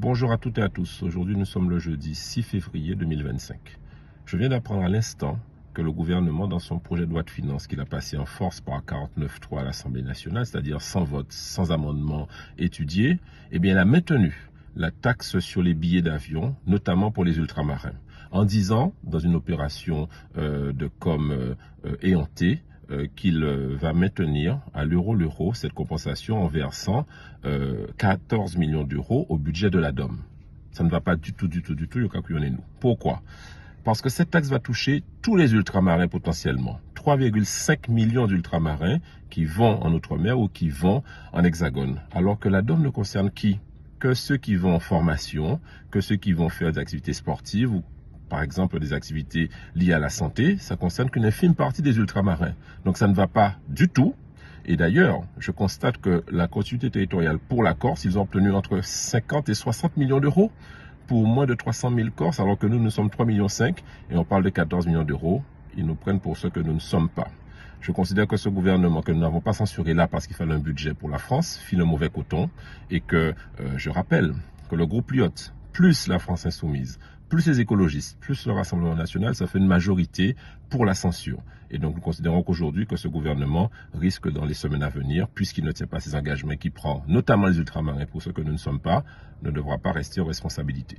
Bonjour à toutes et à tous. Aujourd'hui, nous sommes le jeudi 6 février 2025. Je viens d'apprendre à l'instant que le gouvernement, dans son projet de loi de finances qu'il a passé en force par 49.3 à l'Assemblée nationale, c'est-à-dire sans vote, sans amendement étudié, il a maintenu la taxe sur les billets d'avion, notamment pour les ultramarins, en disant, dans une opération de com éhontée, qu'il va maintenir à l'euro cette compensation en versant 14 millions d'euros au budget de la DOM. Ça ne va pas du tout, nous. Pourquoi? Parce que cette taxe va toucher tous les ultramarins potentiellement. 3,5 millions d'ultramarins qui vont en Outre-mer ou qui vont en Hexagone. Alors que la DOM ne concerne qui? Que ceux qui vont en formation, que ceux qui vont faire des activités sportives ou par exemple des activités liées à la santé, ça concerne qu'une infime partie des ultramarins. Donc ça ne va pas du tout. Et d'ailleurs, je constate que la continuité territoriale pour la Corse, ils ont obtenu entre 50 et 60 millions d'euros pour moins de 300 000 Corses, alors que nous sommes 3,5 millions et on parle de 14 millions d'euros. Ils nous prennent pour ce que nous ne sommes pas. Je considère que ce gouvernement, que nous n'avons pas censuré là parce qu'il fallait un budget pour la France, file un mauvais coton et que, je rappelle, que le groupe Lyot, plus la France Insoumise, plus les écologistes, plus le Rassemblement national, ça fait une majorité pour la censure. Et donc nous considérons qu'aujourd'hui que ce gouvernement risque dans les semaines à venir, puisqu'il ne tient pas ses engagements qu'il prend, notamment les ultramarins pour ceux que nous ne sommes pas, ne devra pas rester aux responsabilités.